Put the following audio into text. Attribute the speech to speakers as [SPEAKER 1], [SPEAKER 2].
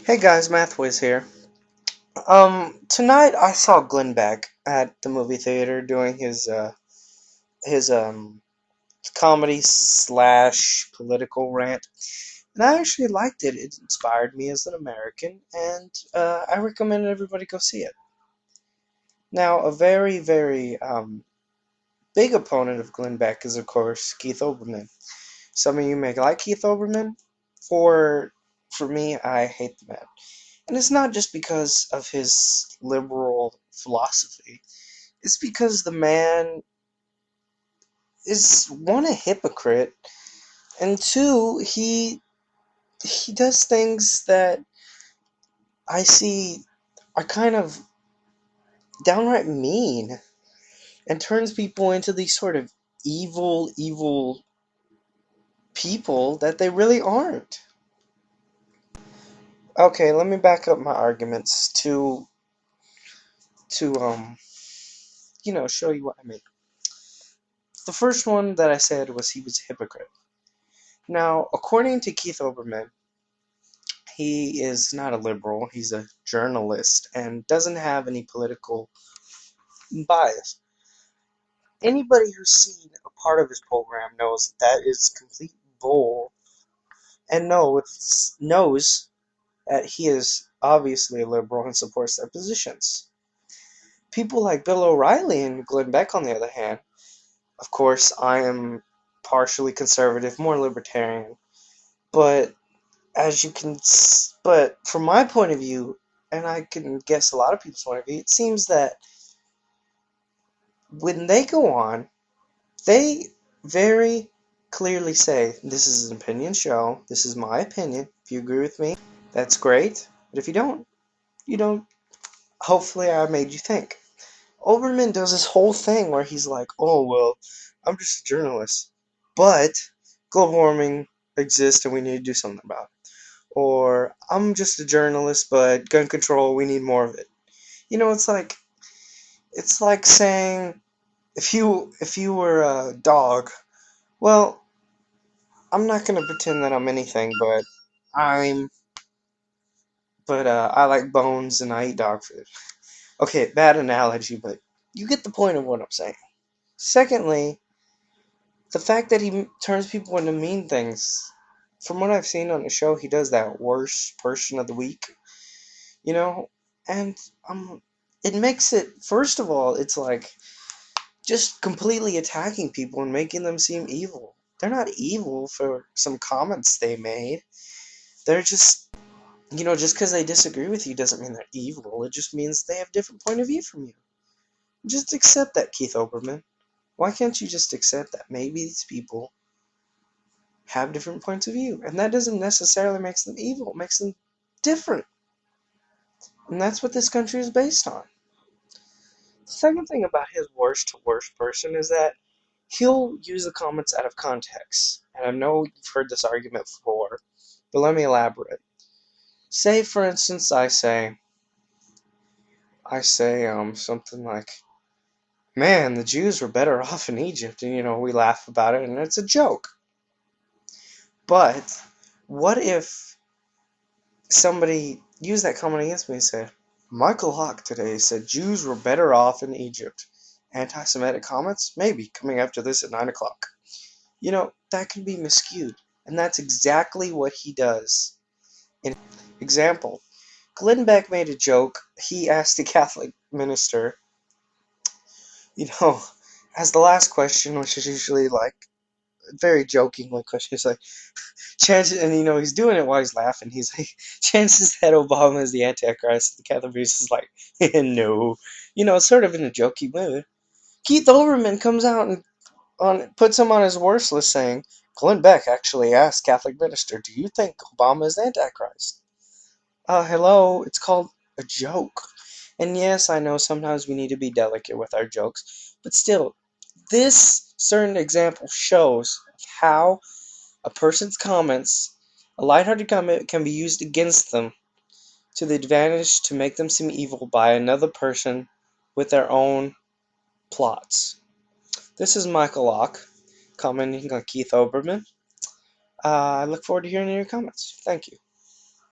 [SPEAKER 1] Hey guys, Mathwiz here. Tonight I saw Glenn Beck at the movie theater doing his comedy slash political rant, and I actually liked it. It inspired me as an American, and I recommend everybody go see it. Now, a very big opponent of Glenn Beck is of course Keith Olbermann. Some of you may like Keith Olbermann. For me, I hate the man. And it's not just because of his liberal philosophy. It's because the man is, one, a hypocrite, and two, he does things that I see are kind of downright mean and turns people into these sort of evil people that they really aren't. Okay, let me back up my arguments to show you what I mean. The first one that I said was he was a hypocrite. Now, according to Keith Olbermann, he is not a liberal, he's a journalist and doesn't have any political bias. Anybody who's seen a part of his program knows that is complete bull and knows that he is obviously a liberal and supports their positions. People like Bill O'Reilly and Glenn Beck, on the other hand, of course, I am partially conservative, more libertarian, but but from my point of view, and I can guess a lot of people's point of view, it seems that when they go on, they very clearly say, this is an opinion show, this is my opinion. If you agree with me, that's great. But if you don't, hopefully I made you think. Oberman does this whole thing where he's like, oh, well, I'm just a journalist, but global warming exists and we need to do something about it. Or, I'm just a journalist, but gun control, we need more of it. It's like saying, if you were a dog, well, I'm not gonna pretend that I'm anything, I'm but I like bones and I eat dog food. Okay, bad analogy, but you get the point of what I'm saying. Secondly, the fact that he turns people into mean things. From what I've seen on the show, he does that worst person of the week, you know, and it makes it. First of all, it's like just completely attacking people and making them seem evil. They're not evil for some comments they made. They're just because they disagree with you doesn't mean they're evil. It just means they have a different point of view from you. Just accept that, Keith Olbermann. Why can't you just accept that maybe these people have different points of view? And that doesn't necessarily make them evil. It makes them different. And that's what this country is based on. The second thing about his worst to worst person is that he'll use the comments out of context. And I know you've heard this argument before, but let me elaborate. Say, for instance, I say something like, man, the Jews were better off in Egypt, and we laugh about it, and it's a joke. But what if somebody used that comment against me and said, Michael Hawk today said Jews were better off in Egypt? Anti-Semitic comments? Maybe, coming after this at 9 o'clock. That can be miscued, and that's exactly what he does. In example, Glenn Beck made a joke. He asked a Catholic minister, as the last question, which is usually like a very jokingly question, is like, chances, and he's doing it while he's laughing. He's like, chances that Obama is the Antichrist. The Catholic priest is like, no, sort of in a jokey mood. Keith Olbermann comes out and puts him on his worst list, saying, Glenn Beck actually asked Catholic minister, do you think Obama is Antichrist? Hello, it's called a joke. And yes, I know sometimes we need to be delicate with our jokes, but still, this certain example shows how a person's comments, a lighthearted comment, can be used against them to the advantage to make them seem evil by another person with their own plots. This is Michael Locke, commenting on Keith Olbermann. I look forward to hearing your comments. Thank you.